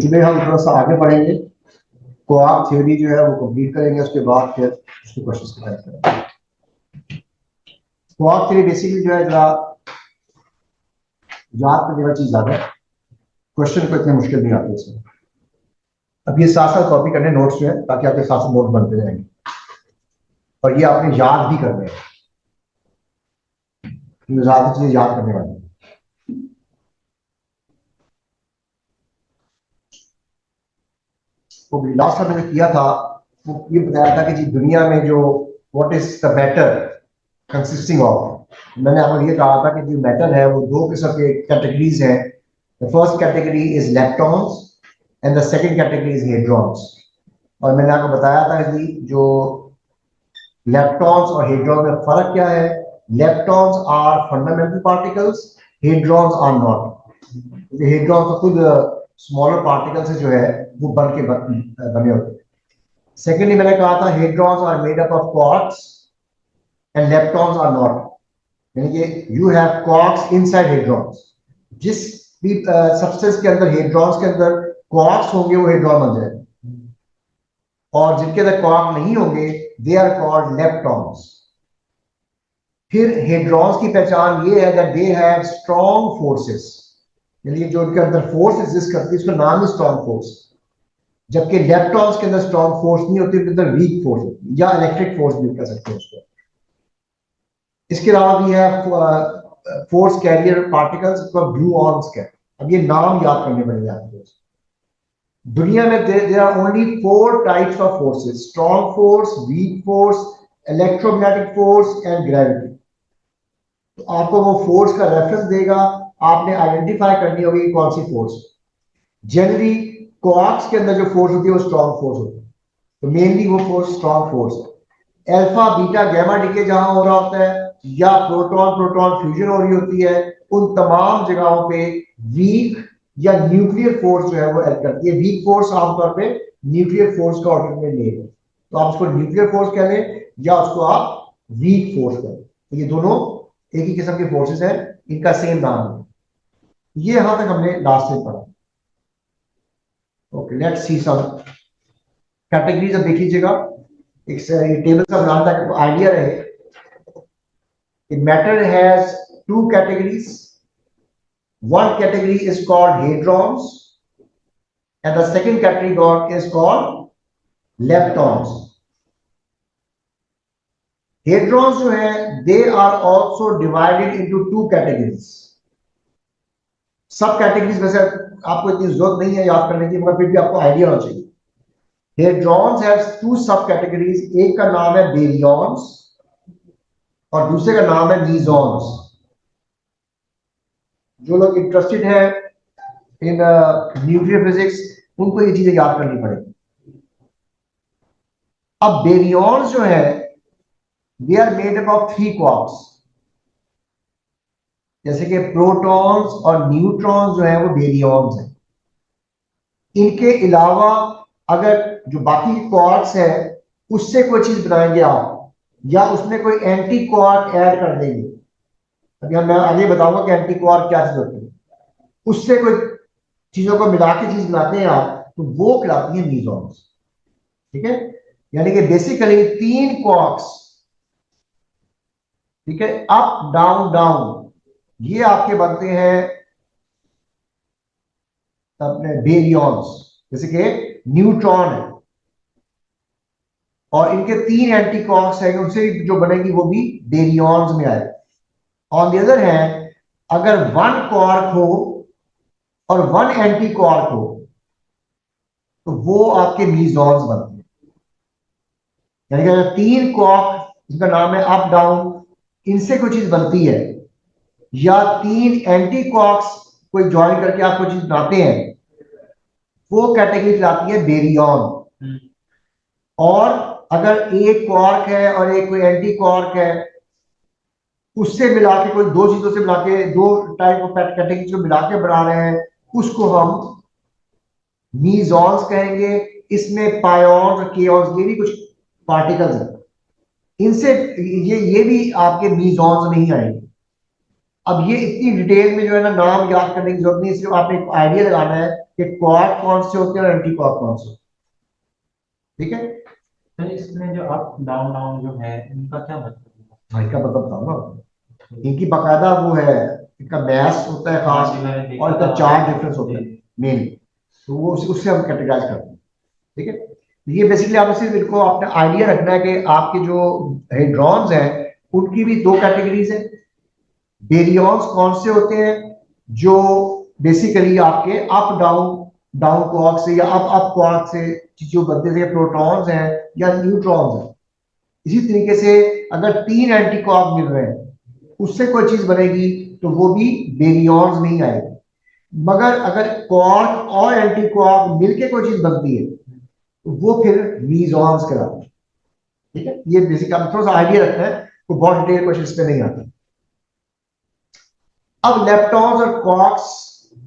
सुबह हम थोड़ा सा आगे बढ़ेंगे, क्वार्क थ्योरी जो है वो कंप्लीट करेंगे, उसके बाद फिर उसके क्वेश्चंस को हल करेंगे। क्वार्क थ्योरी बेसिकली जो है जरा याद करने वाली चीज ज्यादा है, क्वेश्चन को इतने मुश्किल नहीं आते इसमें। अब ये साथ साथ कॉपी करने नोट्स जो है, ताकि आपके साथ साथ नोट बनते जाएंगे और ये आपने याद भी करने हैं, ज्यादा चीजें याद करने वाली। तो लास्ट टाइम मैंने किया था वो ये बताया था कि जी दुनिया में जो what is the matter consisting of, मैंने आपको ये कहा था कि जो मैटर है वो दो किस्म के कैटेगरीज हैं। The first category is electrons and the second category is hadrons. और मैंने आपको बताया था कि जो इलेक्ट्रॉन्स और हेड्रॉन में फर्क क्या है। Electrons are fundamental particles, hadrons are not. Hadron तो खुद स्मॉलर पार्टिकल से जो है वो बने होते हैं। सेकेंडली मैंने कहा था hadrons are made up of quarks and leptons are not, यानी कि you have quarks inside hadrons. जिस भी सब्सटेंस के अंदर हेड्रॉन्स के अंदर क्वार्क्स होंगे वो हेड्रॉन बन जाएगा, और जिनके अंदर क्वार्क नहीं होंगे दे आर कॉल्ड leptons। फिर हेड्रॉन्स की पहचान ये है that they have strong forces, यानी जो उनके अंदर फोर्स एग्जिस्ट करती है उसका नाम है स्ट्रॉन्ग फोर्स। जबकि leptons के अंदर स्ट्रॉन्ग फोर्स नहीं होती, उनके अंदर वीक फोर्स होती है, या इलेक्ट्रिक फोर्स भी कह सकते हैं उसको। इसके अलावा भी है फोर्स कैरियर पार्टिकल्स को ग्लूऑन्स कहते हैं। अब ये नाम याद करने पड़ेंगे आपको। दुनिया में there are only 4 types of forces: strong force, weak force, electromagnetic force and gravity. तो आपको वो फोर्स का रेफरेंस देगा, आपने आइडेंटिफाई करनी होगी कौन सी फोर्स। जनरली क्वार्क्स के अंदर जो फोर्स होती है वो स्ट्रॉन्ग फोर्स होती है, तो मेनली वो फोर्स स्ट्रॉन्ग फोर्स है। अल्फा बीटा गैमा डीके जहां हो रहा होता है या प्रोटॉन प्रोटॉन फ्यूजन हो रही होती है, उन तमाम जगहों पे वीक या न्यूक्लियर फोर्स जो है वो हेल्प करती है। वीक फोर्स आमतौर पे न्यूक्लियर फोर्स का ऑल्टरनेट नेम है, तो आप उसको न्यूक्लियर फोर्स कह लें या उसको आप वीक फोर्स कह लें। तो ये दोनों एक ही किस्म के फोर्सेस हैं, इनका सेम नाम है। ये यहां तक हमने लास्ट में पढ़ा। Okay, let's see some categories. अब देख लीजिएगा, एक टेबल का बनाना ताकि आइडिया रहे। Matter has 2 categories. One category is called hadrons and the second category is called leptons. Hadrons जो है they are also divided into 2 categories. सब कैटेगरीज वैसे आपको इतनी जरूरत नहीं है याद करने की, मगर फिर भी आपको आइडिया होना चाहिए। Hadrons have 2 सब कैटेगरीज, एक का नाम है baryons और दूसरे का नाम है mesons। जो लोग इंटरेस्टेड है इन न्यूक्लियर फिजिक्स उनको ये चीजें याद करनी पड़ेगी। अब बेरियॉन्स जो है they are made up of 3 quarks, जैसे कि प्रोटॉन्स और न्यूट्रॉन्स जो है वो बेरियॉन्स हैं। इनके अलावा अगर जो बाकी क्वार्क्स है उससे कोई चीज बनाएंगे आप, या उसमें कोई एंटी क्वार्क ऐड कर देंगे, अभी मैं आगे बताऊंगा कि एंटी क्वार्क क्या चीज होती है, उससे कोई चीजों को मिला के चीज बनाते हैं आप, तो वो कहलाती है मीजॉन्स। ठीक है, यानी कि बेसिकली 3 क्वार्क्स, ठीक है, अप डाउन डाउन, ये आपके बनते हैं अपने बेरियॉन्स। जैसे कि न्यूट्रॉन है और इनके 3 एंटी क्वार्क्स हैं, उनसे जो बनेगी वो भी बेरियॉन्स में आएगी। ऑन द अदर हैंड अगर 1 क्वार्क हो और 1 एंटी क्वार्क हो तो वो आपके मीजॉन्स बनते हैं। यानी कि अगर 3 क्वार्क जिसका नाम है अप डाउन, इनसे कोई चीज बनती है, या 3 एंटी क्वार्क्स कोई ज्वाइन करके आप कोई चीज बनाते हैं, वो कैटेगरी कहलाती है बेरियॉन। और अगर एक क्वार्क है और एक कोई एंटी क्वार्क है, उससे मिला के कोई 2 चीजों से मिला के 2 टाइप ऑफ कैटेगरी को मिला के बना रहे हैं, उसको हम मीजॉन्स कहेंगे। इसमें पायॉन्स और केऑन्स ये भी कुछ पार्टिकल्स हैं, इनसे ये भी आपके मीजॉन्स में ही आएंगे। अब ये इतनी डिटेल में जो है ना नाम याद करने की जरूरत नहीं, सिर्फ आपने एक आइडिया लगाना है कि क्वाड कौन से होते हैं और एंटी क्वाड कौन से, ठीक है। तो इसमें जो अप डाउन डाउन जो है इनका क्या मतलब है? हाँ, इनका मतलब बताओ ना, इनकी बाकायदा वो है, इनका मैथ होता है हाँ खास, जी, मैंने और देखा इनका था। चार्ट डिफरेंस जी। होता है मेन, तो वो उससे हम कैटेगराइज करते हैं, ठीक है। ये बेसिकली आपको सिर्फ इनको अपना आइडिया रखना है कि आपके जो हेड्रॉन्स हैं उनकी भी दो कैटेगरीज है। बेरियॉन्स कौन से होते हैं, जो बेसिकली आपके अप डाउन डाउन क्वार्क से या अप अप क्वार्क से जो बनते थे, प्रोटॉन्स हैं या न्यूट्रॉन्स हैं। इसी तरीके से अगर तीन एंटी क्वार्क मिल रहे हैं उससे कोई चीज बनेगी तो वो भी बेरियॉन्स में ही आएगी। मगर अगर क्वार्क और एंटी क्वार्क मिलके कोई चीज बनती है तो वो फिर मीजॉन्स कहलाती है, ठीक है। ये बेसिक आप थोड़ा सा आइडिया रखना है, तो बहुत डिटेल क्वेश्चन पे नहीं आते। अब लेप्टॉन्स और क्वार्क्स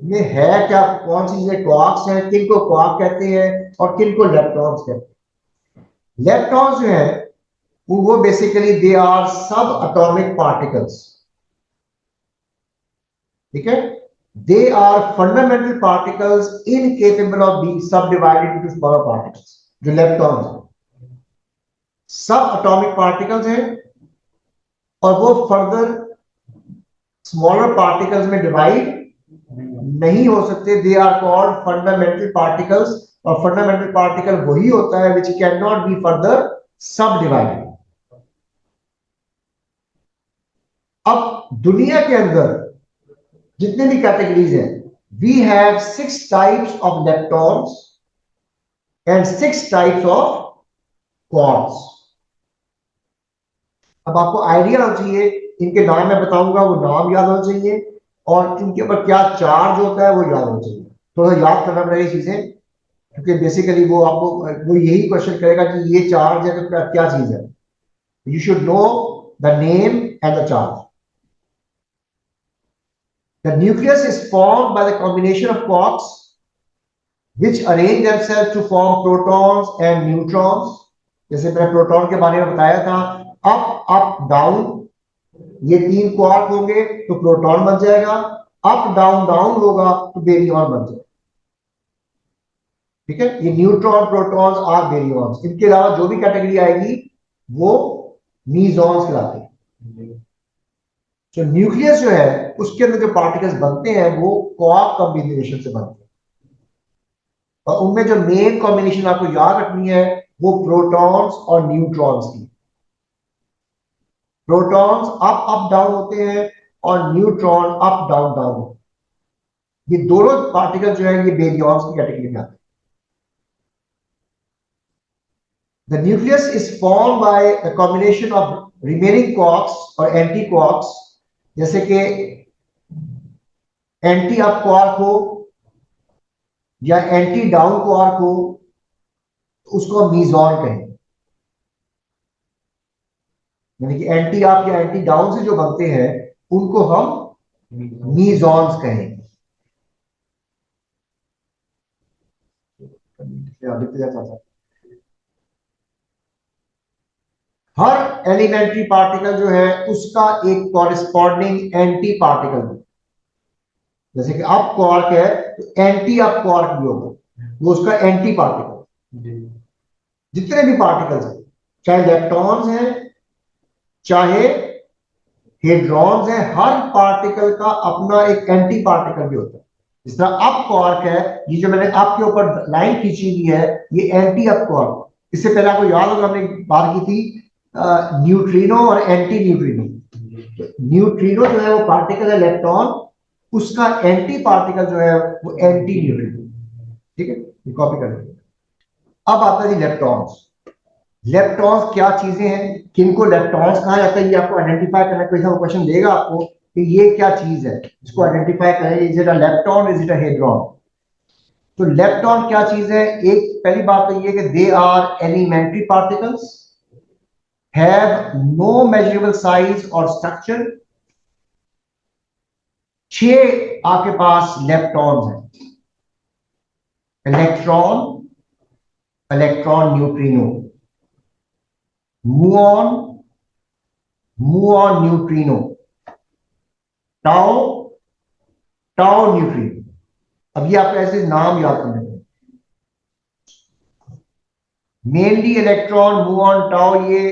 में है क्या, कौन सी चीजें क्वार्क्स हैं, किन को क्वार्क कहते हैं और किन को लेप्टॉन्स कहते हैं। लेप्टॉन्स जो है वो basically they are subatomic particles, ठीक है। They are fundamental particles incapable of being subdivided into smaller particles. जो लेप्टॉन्स सब एटॉमिक पार्टिकल्स हैं और वो फर्दर स्मॉलर पार्टिकल्स में डिवाइड नहीं हो सकते। They are called fundamental particles, और फंडामेंटल पार्टिकल वही होता है which can not be further subdivided. अब दुनिया के अंदर जितने भी कैटेगरीज हैं, we have 6 types of leptons and 6 types of quarks. अब आपको आइडिया होना चाहिए, इनके नाम मैं बताऊंगा, वो नाम याद होना चाहिए, और इनके ऊपर क्या चार्ज होता है वो याद होना चाहिए। थोड़ा याद करना पड़ेगा चीजें, क्योंकि बेसिकली वो आपको वो यही क्वेश्चन करेगा कि ये चार्ज है तो क्या क्या चीज है। You should know the name and the charge. The nucleus is formed by the combination of quarks which arrange themselves to form protons and neutrons। जैसे मैंने प्रोटॉन के बारे में बताया था, अप अप डाउन, ये तीन क्वार्क होंगे तो प्रोटॉन बन जाएगा, अप डाउन डाउन होगा तो बेरियॉन बन जाएगा, ठीक है। ये न्यूट्रॉन प्रोटॉन्स और बेरियॉन्स, इनके अलावा जो भी कैटेगरी आएगी वो मीजॉन्स कहलाते हैं। तो न्यूक्लियस जो है उसके अंदर जो पार्टिकल्स बनते हैं वो क्वार्क कॉम्बिनेशन से बनते हैं, और उनमें जो मेन कॉम्बिनेशन आपको याद रखनी है वो प्रोटॉन्स और न्यूट्रॉन्स की। प्रोटॉन्स अप अप डाउन होते हैं और न्यूट्रॉन अप डाउन डाउन होते हैं। ये दोनों पार्टिकल जो है ये बेरियॉन्स की कैटेगरी में आते हैं। The nucleus is formed by a combination of remaining quarks और एंटी क्वार्क्स। जैसे कि एंटी अप क्वार्क हो या एंटी डाउन क्वार्क हो तो उसको हम मीजॉन कहें, यानी कि एंटी अप या एंटी डाउन से जो बनते हैं उनको हम मीजॉन्स कहें। हर एलिमेंट्री पार्टिकल जो है उसका एक कॉरेस्पॉन्डिंग एंटी पार्टिकल है। जैसे कि अप क्वार्क है तो एंटी अप क्वार्क भी होगा, वो उसका एंटी पार्टिकल। जितने भी पार्टिकल्स हैं, चाहे इलेक्ट्रॉन्स हैं चाहे हेड्रॉन्स हैं, हर पार्टिकल का अपना एक एंटी पार्टिकल भी होता है। जिस तरह अप क्वार्क है, ये जो मैंने आपके ऊपर लाइन खींची हुई है ये एंटी अप क्वार्क। इससे पहले आपको याद होगा हमने बात की थी न्यूट्रिनो और एंटी न्यूट्रिनो। न्यूट्रिनो जो है वो पार्टिकल है इलेक्ट्रॉन, उसका एंटी पार्टिकल जो है वो एंटी न्यूट्रिनो, ठीक है। ये कॉपी कर लेंगे। अब आता है जी इलेक्ट्रॉन्स। लेप्टॉन्स क्या चीजें हैं, किनको लेप्टॉन्स कहा जाता है, ये आपको आइडेंटिफाई करना। कोई सा क्वेश्चन देगा आपको कि ये क्या चीज है, इसको आइडेंटिफाई करें, is it a lepton, is it a hadron. तो लेप्टॉन क्या चीज है, एक पहली बात तो ये कि they are elementary particles, have no measurable size और स्ट्रक्चर। 6 आपके पास लेप्टॉन्स हैं, electron, electron neutrino, muon, muon neutrino, tau tau neutrino. अब ये आपको ऐसे नाम याद करने हैं। मेनली इलेक्ट्रॉन, मुऑन, टाउ, ये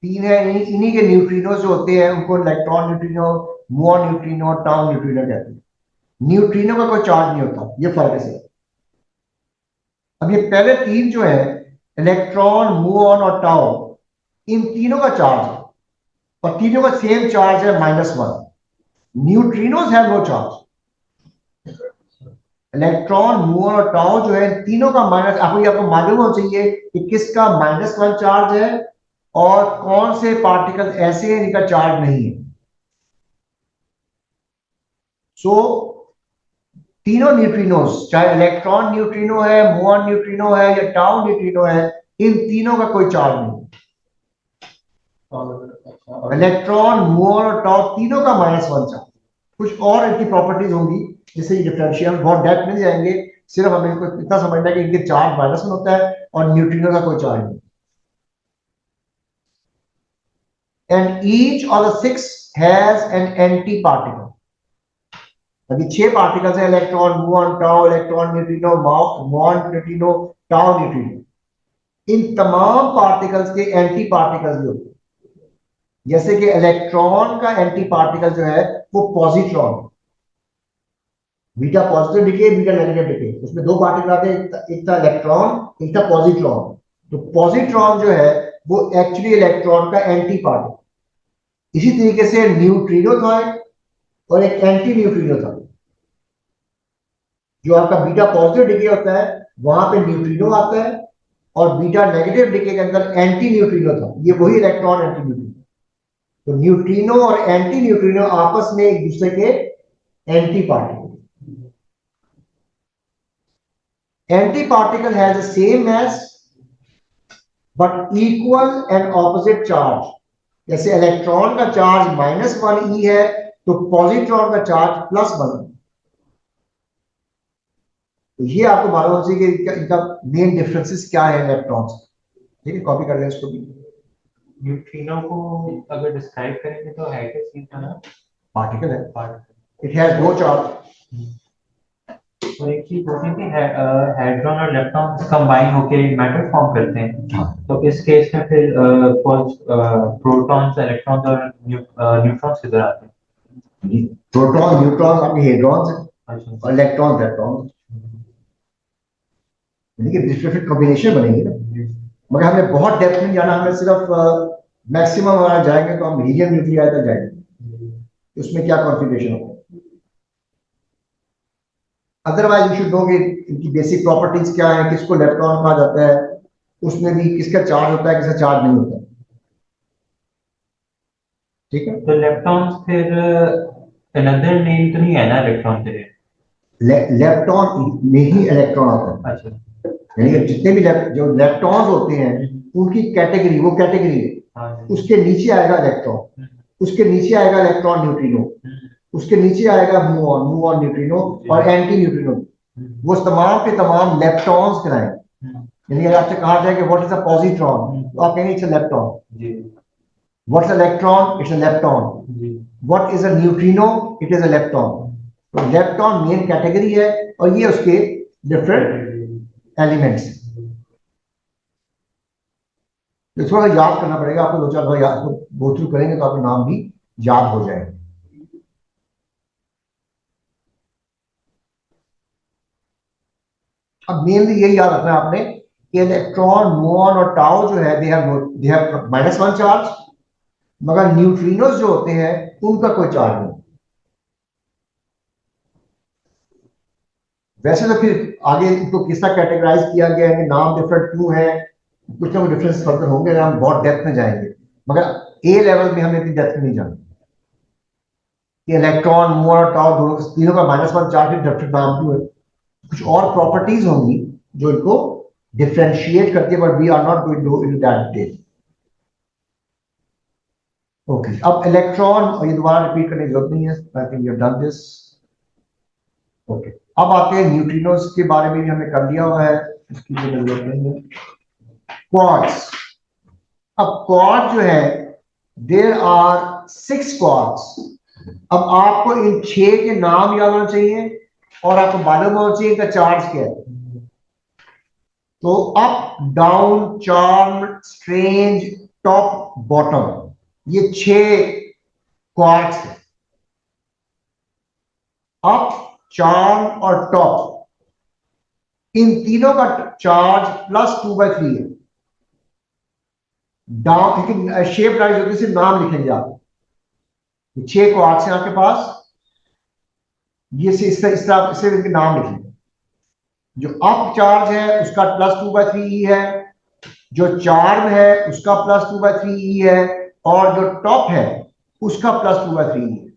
तीन है। इन्हीं के न्यूट्रिनो जो होते हैं उनको electron neutrino, muon neutrino, tau neutrino कहते हैं। न्यूट्रिनो का कोई चार्ज नहीं होता, ये फर्क है सिर्फ। अब ये पहले तीन जो है, इलेक्ट्रॉन, मुऑन और टाउ, इन तीनों का चार्ज है और तीनों का सेम चार्ज है -1। न्यूट्रिनोज है नो चार्ज। इलेक्ट्रॉन, मुऑन और टाउ जो है, तीनों का माइनस, आपको मालूम होना चाहिए कि किसका -1 चार्ज है और कौन से पार्टिकल ऐसे हैं जिनका चार्ज नहीं है। सो तीनों न्यूट्रिनोज, चाहे इलेक्ट्रॉन न्यूट्रिनो है, मुऑन न्यूट्रिनो है या टाउ न्यूट्रिनो है, इन तीनों का कोई चार्ज नहीं। इलेक्ट्रॉन, मुऑन और टाउ तीनों का -1 चार्ज। कुछ और इनकी प्रॉपर्टीज होंगी जिससे डिफरेंशियल, बहुत डेप्थ में जाएंगे। सिर्फ हमें इनको इतना समझना है कि इनके चार्ज -1 होता है और न्यूट्रिनो का कोई चार्ज नहीं। And each of the 6 has an anti particle. अभी 6 पार्टिकल्स हैं, electron, muon, tau, electron neutrino, muon neutrino, tau neutrino. इन तमाम पार्टिकल्स के एंटी पार्टिकल्स भी होते हैं। जैसे कि इलेक्ट्रॉन का एंटी पार्टिकल जो है वो positron, beta positive decay, beta negative decay. उसमें दो पार्टिकल आते हैं, एक था इलेक्ट्रॉन, एक था पॉजिट्रॉन। तो पॉजिट्रॉन जो है वो एक्चुअली इलेक्ट्रॉन का एंटी पार्टिकल। इसी तरीके से न्यूट्रिनो था और एक एंटी न्यूट्रिनो था। जो आपका बीटा पॉजिटिव डिके होता है वहां पे न्यूट्रिनो आता है और बीटा नेगेटिव डिके के अंदर एंटी न्यूट्रिनो था। ये वही इलेक्ट्रॉन एंटी न्यूट्रिनो। तो न्यूट्रिनो और एंटी न्यूट्रिनो आपस में एक दूसरे के anti particle. Anti particle has the same mass but equal and opposite charge. जैसे इलेक्ट्रॉन का चार्ज -1 e है तो पॉजिट्रॉन का चार्ज +1। तो ये आपको मालूम होना चाहिए कि इनका मेन डिफरेंसेस क्या है इलेक्ट्रॉन्स। ठीक है, कॉपी कर लें इसको भी। न्यूट्रिनो को अगर डिस्क्राइब करेंगे तो है किस चीज का ना पार्टिकल है, particle. It has no charge. और एक चीज होती है कि हाइड्रोजन और इलेक्ट्रॉन कंबाइन होकर मैटर फॉर्म करते हैं। हाँ। तो इस केस में फिर प्रोटॉन्स, इलेक्ट्रॉन्स और न्यूट्रॉन्स किधर आते हैं? प्रोटॉन, न्यूट्रॉन आपके हेड्रॉन्स हैं अच्छा। और इलेक्ट्रॉन इलेक्ट्रॉन। देखिए डिफरेंट कॉम्बिनेशन बनेगी ना। मगर हमें बहुत डेप्थ में जाना, हमें सिर्फ मैक्सिमम हमारा जाएंगे तो हम हीलियम न्यूक्लियाई तक जाएंगे। उसमें क्या कॉन्फ़िगरेशन होगा। अदरवाइज यू शुड नो कि इनकी बेसिक प्रॉपर्टीज क्या है, किसको इलेक्ट्रॉन कहा जाता है, उसमें भी किसका चार्ज होता है, किसका चार्ज नहीं होता। ठीक है। तो इलेक्ट्रॉन्स फिर अनदर नेम तो नहीं है ना इलेक्ट्रॉन के लिए? लेप्टॉन में ही इलेक्ट्रॉन आता है। अच्छा। यानी कि जितने भी जो इलेक्ट्रॉन्स होते हैं उनकी कैटेगरी, वो कैटेगरी है। हाँ। उसके नीचे आएगा इलेक्ट्रॉन, उसके नीचे आएगा इलेक्ट्रॉन न्यूट्रिनो, उसके नीचे आएगा मुऑन, मुऑन न्यूट्रिनो और एंटी न्यूट्रिनो। वो तमाम के तमाम लेप्टॉन्स कहलाएंगे। यानी अगर आपसे कहा जाए कि व्हाट इज अ पॉजिट्रॉन तो आप कहेंगे it's a lepton. What is a electron? It's a lepton. What is a neutrino? It is a lepton. तो लेप्टॉन मेन कैटेगरी है और ये उसके डिफरेंट एलिमेंट्स। तो थोड़ा याद करना पड़ेगा आपको, 2-4 बार याद गो थ्रू करेंगे तो आपको नाम भी याद हो जाएगा। अब मेनली यही याद रखना है आपने कि इलेक्ट्रॉन, मुऑन और टाउ जो है दे हैव -1 चार्ज, मगर न्यूट्रिनोज जो होते हैं उनका कोई चार्ज नहीं। वैसे तो फिर आगे इनको किसका कैटेगराइज किया गया है कि नाम डिफरेंट क्यों है, कुछ ना कुछ डिफरेंस फर्दर होंगे, हम बहुत डेप्थ में जाएंगे। मगर ए लेवल में हम इतनी डेप्थ में नहीं जाएंगे कि इलेक्ट्रॉन, मुऑन और टाउ दोनों तीनों का -1 चार्ज है, डिफरेंट नाम क्यों है। कुछ और प्रॉपर्टीज होंगी जो इनको डिफरेंशिएट करती है, but we are not going to in that detail. Okay, अब इलेक्ट्रॉन, ये दोबारा रिपीट करने की जरूरत नहीं है, I think you have done this. Okay, अब आते हैं न्यूट्रिनोज के बारे में भी हमने कर लिया हुआ है, इसकी जरूरत नहीं है। क्वार्ट्स। अब क्वार्ट्स जो है, देयर आर 6 क्वार्ट्स अब आपको इन 6 के नाम याद होना चाहिए और आपको मालूम होना चाहिए इनका चार्ज क्या है। तो up down charm strange top bottom ये 6 क्वार्क्स है। अप चार्म और टॉप इन तीनों का चार्ज +2/3 है। डाउन लेकिन शेप राइज होती है, सिर्फ नाम लिखेंगे आप। 6 क्वार्क्स हैं आपके पास, ये इस तरह से इनके नाम लिखेंगे। जो अप चार्ज है उसका +2/3 है, जो चार्म है उसका +2/3 है, और जो टॉप है उसका +2/3 है।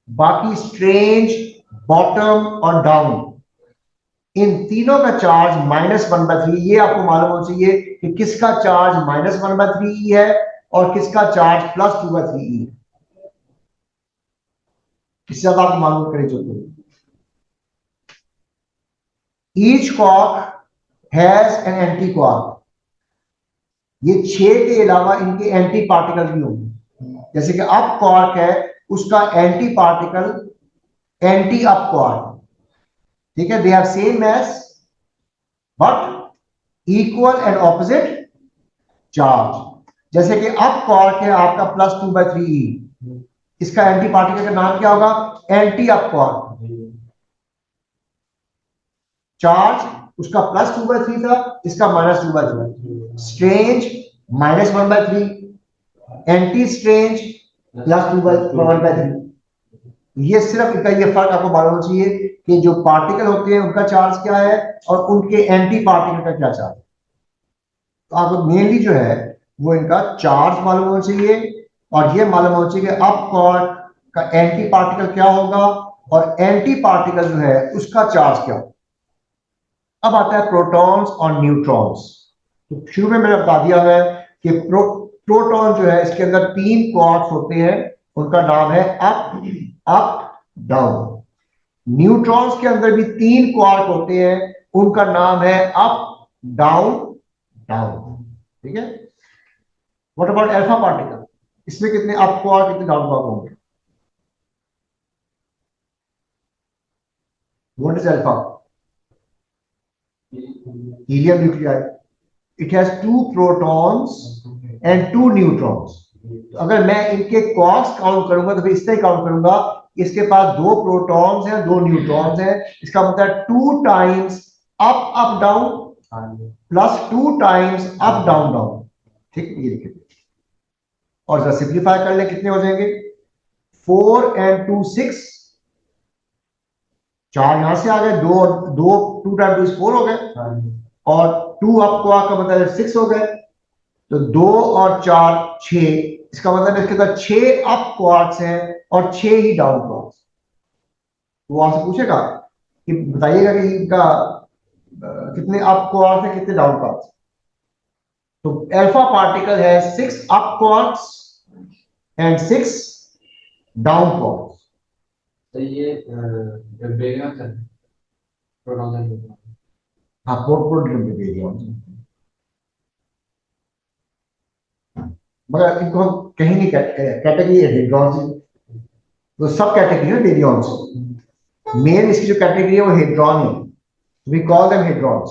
बाकी स्ट्रेंज, बॉटम और डाउन इन तीनों का चार्ज -1/3। ये आपको मालूम होना चाहिए कि किसका चार्ज -1/3 है और किसका चार्ज +2/3 है। इससे ज्यादा आपको मालूम करें जो each quark has an anti quark. ये 6 के अलावा इनके एंटी पार्टिकल भी होंगे। जैसे कि अप क्वार्क है, उसका anti particle anti up quark, ठीक है, they have same mass but equal and opposite charge. जैसे कि अप क्वार्क है आपका +2/3, इसका एंटी पार्टिकल का नाम क्या होगा? Anti up quark. चार्ज उसका +2/3 था, इसका -2/3। Strange -1/3, anti strange +2/1/3। ये सिर्फ इनका ये फर्क आपको मालूम होना चाहिए कि जो पार्टिकल होते हैं उनका चार्ज क्या है और उनके एंटी पार्टिकल का क्या चार्ज। तो आपको मेनली जो है वो इनका चार्ज मालूम होना चाहिए और ये मालूम होना चाहिए कि अप क्वार्क का एंटी पार्टिकल क्या होगा और एंटी पार्टिकल जो है उसका चार्ज क्या होगा। अब आता है प्रोटॉन्स और न्यूट्रॉन्स। तो शुरू में मैंने बता दिया है कि प्रोटॉन जो है इसके अंदर 3 क्वार्क्स होते हैं, उनका नाम है अप अप डाउन। न्यूट्रॉन्स के अंदर भी 3 क्वार्क होते हैं, उनका नाम है अप डाउन डाउन। ठीक है। What about alpha particle? इसमें कितने अप क्वार्क कितने डाउन क्वार्क होंगे? What is alpha? Helium nuclei. It has 2 protons and 2 neutrons. तो अगर मैं इनके क्वार्क्स काउंट करूंगा तो फिर इस तरह काउंट करूंगा, इसके पास 2 प्रोटॉन्स हैं 2 न्यूट्रॉन्स हैं, इसका मतलब 2 times up up down +2 times up down down. ठीक है, ये लिखिए और जरा सिंप्लीफाई कर ले, कितने हो जाएंगे? 4 and 2 6, 4 यहां से आ गए, 2 टाइम 2 4 हो गए, और 2 अप क्वार्क का मतलब 6 हो गए, तो 2 और 4 6, इसका मतलब इसके अंदर 6 अप क्वार्क्स हैं और 6 ही डाउन क्वार्क्स। वो आपसे पूछेगा कि बताइएगा कि इनका कितने अप क्वार्क्स हैं कितने डाउन क्वार्क्स। तो अल्फा पार्टिकल है 6 up quarks and 6 down quarks. तो ये बेरियम है, प्रोटॉन एंड न्यूट्रॉन। हाँ, प्रोटॉन मगर इनको हम कहीं नहीं कैटेगरी है हेड्रॉन, तो सब कैटेगरी है बेरियॉन्स। मेन इसकी जो कैटेगरी है वो हेड्रॉन है, we call them hadrons.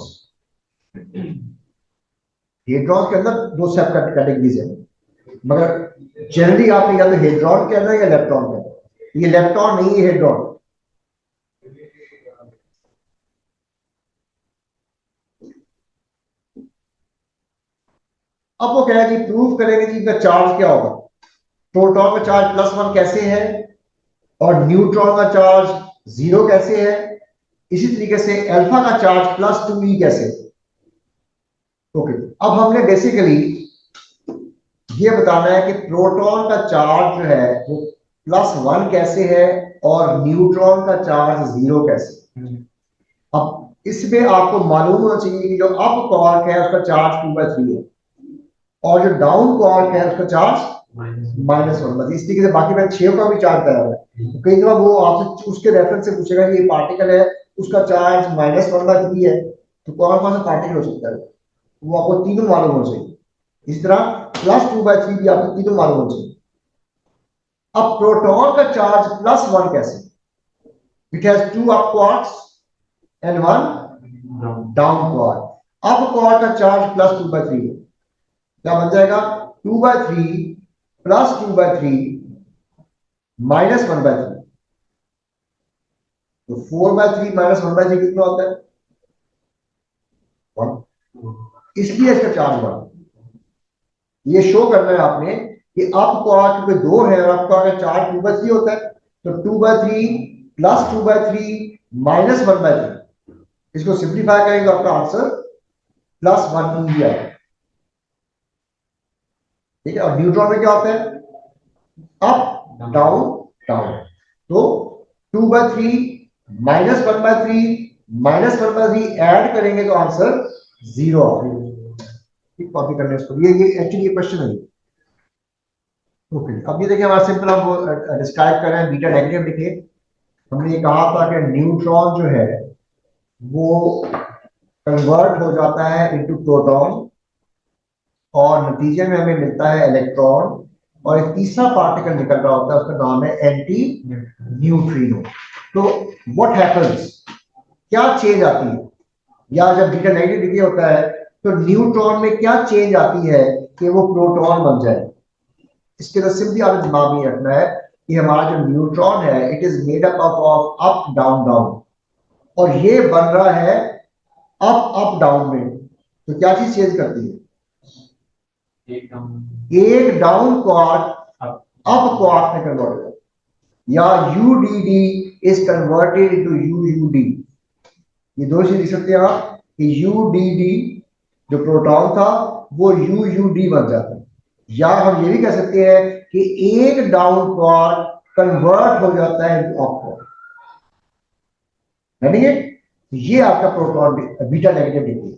Hadron के अंदर 2 सब कैटेगरीज है, मगर जनरली आप या तो हेड्रॉन के अंदर या इलेक्ट्रॉन के अंदर। ये इलेक्ट्रॉन नहीं है, हेड्रॉन। अब वो कह रहा है कि प्रूव करेंगे कि इनका चार्ज क्या होगा। प्रोटॉन का चार्ज +1 कैसे है और न्यूट्रॉन का चार्ज 0 कैसे है, इसी तरीके से अल्फा का चार्ज +2e कैसे। ओके, अब हमने बेसिकली ये बताना है कि प्रोटॉन का चार्ज जो है वो +1 कैसे है और न्यूट्रॉन का चार्ज 0 कैसे। अब इसमें आपको मालूम होना चाहिए कि जो अप क्वार्क है उसका चार्ज 2/3 है और जो डाउन क्वार्क है उसका चार्ज -1। बस इस तरीके से बाकी मैं 6 का भी चार्ज करा रहा है। तो कई दफा वो आपसे उसके रेफरेंस से पूछेगा कि ये पार्टिकल है उसका चार्ज -1/3 है, तो कौन कौन सा पार्टिकल हो सकता है, वो आपको तीनों मालूम होना चाहिए। इस तरह +2/3 भी आपको तीनों मालूम होना चाहिए। अब प्रोटॉन का चार्ज +1 कैसे? It has 2 up quarks and 1 down quark. अब क्वार्क का चार्ज +2/3 है, क्या बन जाएगा? 2/3 +2/3 -1/3। तो 4/3 -1/3 कितना होता है? 1। इसलिए इसका चार्ज 1। ये शो करना है आपने कि अप क्वार्क क्योंकि 2 है और अप क्वार्क का चार्ज 2/3 होता है, तो 2/3 +2/3 -1/3, इसको सिंप्लीफाई करेंगे तो आपका आंसर +1 ही आएगा। ठीक है, और न्यूट्रॉन में क्या होता है? Up down down. तो 2/3 -1/3 -1/3 ऐड करेंगे तो आंसर 0 आएगा। ठीक, कॉपी करने इसको, ये एक्चुअली ये क्वेश्चन है। ओके, अब ये देखिए हमारा सिंपल हम डिस्क्राइब कर रहे हैं, बीटा नेगेटिव लिखे। हमने ये कहा था कि न्यूट्रॉन जो है वो कन्वर्ट हो जाता है इनटू प्रोटॉन और नतीजे में हमें मिलता है इलेक्ट्रॉन, और एक तीसरा पार्टिकल निकल रहा होता है, उसका नाम है एंटी न्यूट्रिनो। तो व्हाट हैपेंस, क्या चेंज आती है, या जब बीटा नेगेटिव डिग्री होता है तो न्यूट्रॉन में क्या चेंज आती है कि वो प्रोटॉन बन जाए? इसके लिए सिंपली आपको दिमाग में रखना है कि हमारा जो न्यूट्रॉन है it is made up of up down down, और ये बन रहा है अप अप डाउन में। तो क्या चीज चेंज करती है? एक डाउन क्वार्क अप क्वार्क में कन्वर्ट हो जाता है, या यूडीडी इज कन्वर्टेड इनटू यूयूडी। ये दो चीज लिख सकते हैं आप कि यूडीडी जो प्रोटॉन था वो यूयूडी बन जाता है, या हम ये भी कह सकते हैं कि एक डाउन क्वार्क कन्वर्ट हो जाता है इनटू अप क्वार्क। ये आपका प्रोटॉन बीटा नेगेटिव डिग्री।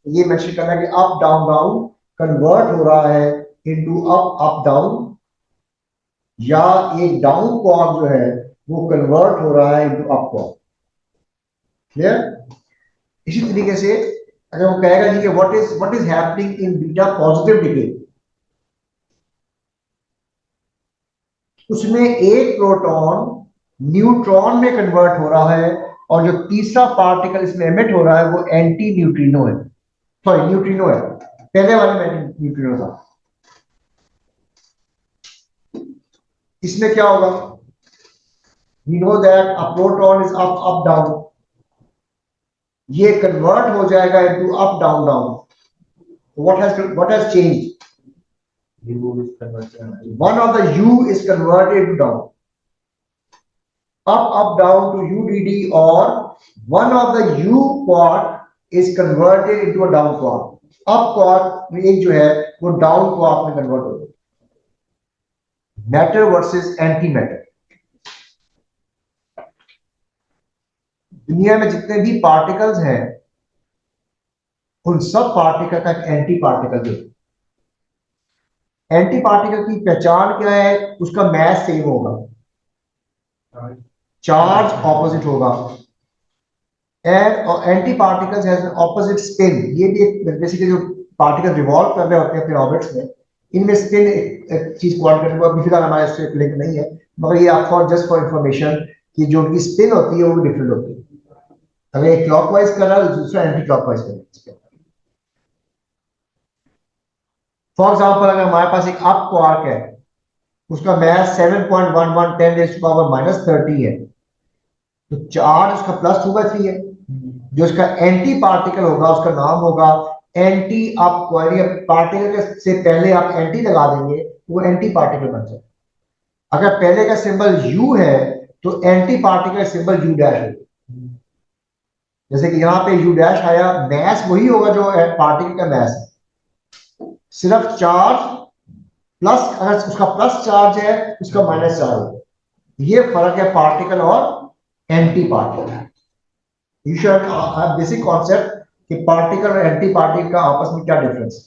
ये मेंशन करना है कि अप डाउन डाउन कन्वर्ट हो रहा है इनटू अप अप डाउन, या एक डाउन क्वार्क जो है वो कन्वर्ट हो रहा है इनटू अप क्वार्क। क्लियर? इसी तरीके से अगर वो कहेगा जी कि what is happening in beta positive decay, उसमें एक प्रोटॉन न्यूट्रॉन में कन्वर्ट हो रहा है, और जो तीसरा पार्टिकल इसमें एमिट हो रहा है वो एंटी न्यूट्रिनो है, सॉरी न्यूट्रिनो है, पहले वाले में न्यूट्रिनो था। इसमें क्या होगा? We know that a proton is up up down, ये कन्वर्ट हो जाएगा into up down down. what has changed? U is converted. One of the U is converted to down, up down to UDD, or one of the U quad is converted into a down quad. up quad में एक जो है वो down quad में convert हो जाए। Matter versus anti matter। दुनिया में जितने भी पार्टिकल्स हैं उन सब पार्टिकल का एक एंटी पार्टिकल जो, एंटी पार्टिकल की पहचान क्या है? उसका मैस सेम होगा, चार्ज ऑपोजिट होगा, and anti particles has an opposite spin. ये भी एक बेसिकली जो पार्टिकल रिवॉल्व कर रहे होते हैं अपने ऑर्बिट्स में, इनमें स्पिन एक चीज क्वांट करने को फिलहाल हमारे से लिंक नहीं है, मगर ये आपको जस्ट फॉर इंफॉर्मेशन कि जो उनकी स्पिन होती है वो डिफरेंट होती है। अगर एक क्लॉकवाइज कर रहा है तो दूसरा एंटी क्लॉकवाइज कर रहा है। फॉर एग्जांपल अगर हमारे पास एक अप क्वार्क है, उसका मैस 7.11 10⁻³ है, तो चार्ज उसका +2/3 है। जो इसका एंटी पार्टिकल होगा उसका नाम होगा एंटी अप क्वार्क। पार्टिकल से पहले आप एंटी लगा देंगे वो एंटी पार्टिकल बन जाए। अगर पहले का सिंबल U है तो एंटी पार्टिकल सिंबल U' है। जैसे कि यहाँ पे U' आया, मैस वही होगा जो पार्टिकल का मैस है, सिर्फ चार्ज प्लस, अगर उसका प्लस चार्ज है उसका माइनस चार्ज है। ये फर्क है पार्टिकल और anti particle. You should have basic concept कि पार्टिकल और एंटी पार्टिकल का आपस में क्या डिफरेंस है।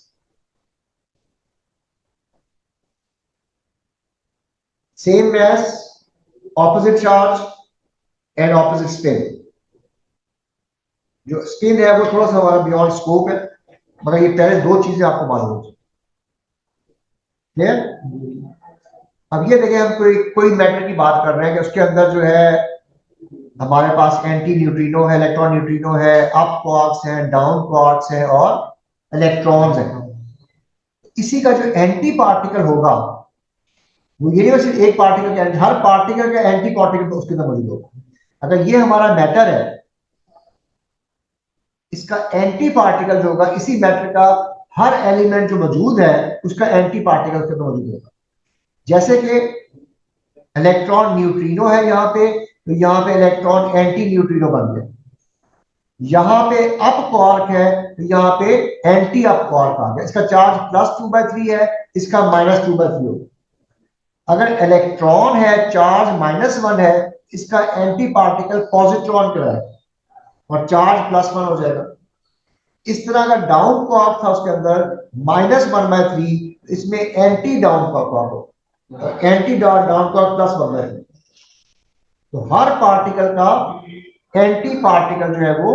Same mass, opposite charge and opposite spin. जो स्पिन है वो थोड़ा सा हमारा बियॉन्ड स्कोप है, मगर ये पहले दो चीजें आपको मालूम होगी। क्लियर? अब ये देखें, हम कोई मैटर की बात कर रहे हैं कि उसके अंदर जो है हमारे पास एंटी न्यूट्रिनो है, इलेक्ट्रॉन न्यूट्रिनो है, अप क्वार्क्स हैं, डाउन क्वार्क्स हैं और इलेक्ट्रॉन्स हैं। इसी का जो एंटी पार्टिकल होगा वो ये नहीं सिर्फ एक पार्टिकल का, हर पार्टिकल का एंटी पार्टिकल उसके अंदर मौजूद होगा। अगर ये हमारा मैटर है, इसका एंटी पार्टिकल जो होगा इसी मैटर का हर एलिमेंट जो मौजूद है उसका एंटी पार्टिकल उसके अंदर मौजूद होगा। जैसे कि इलेक्ट्रॉन न्यूट्रिनो है यहाँ पे, तो यहाँ पे इलेक्ट्रॉन एंटी न्यूट्रिनो बन गया। यहाँ पे अप क्वार्क है तो यहाँ पे एंटी अप क्वार्क आ गया। इसका चार्ज +2/3 है, इसका -2/3 होगा। अगर इलेक्ट्रॉन है, चार्ज -1 है, इसका एंटी पार्टिकल पॉजिट्रॉन कराएगा और चार्ज +1 हो जाएगा। इस तरह का डाउन क्वार्क था उसके अंदर -1/3, इसमें एंटी डाउन क्वार्क हो, एंटी डाउन क्वार्क +1/3। तो हर पार्टिकल का एंटी पार्टिकल जो है वो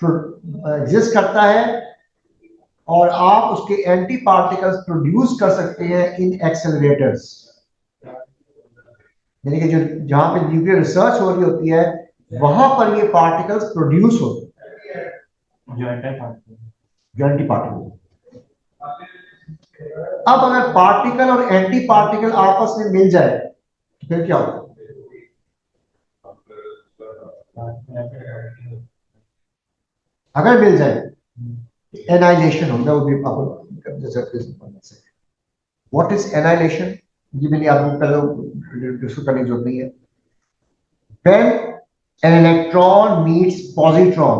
एग्जिस्ट करता है और आप उसके एंटी पार्टिकल्स प्रोड्यूस कर सकते हैं इन एक्सेलरेटर्स। यानी कि जो जहां पे न्यूक्लियर रिसर्च हो रही होती है वहां पर ये पार्टिकल्स प्रोड्यूस होते हैं, जो एंटी पार्टिकल। अब अगर पार्टिकल और एंटी पार्टिकल आपस में मिल जाए तो फिर क्या होगा? अगर मिल जाए एनाइलेशन होगा। वो भी व्हाट इज एनाइलेशन, ये मैंने आपको पहले डिस्कस करने की जरूरत नहीं है। When an electron meets positron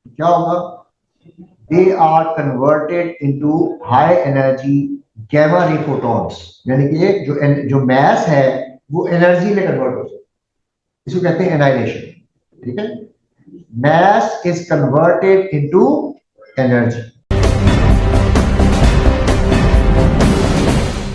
क्या होगा? They are converted into high energy gamma ray photons. यानी कि जो मैस है वो एनर्जी में कन्वर्ट हो जाए, इसको कहते हैं एनाइलेशन। ठीक है, mass is converted into energy।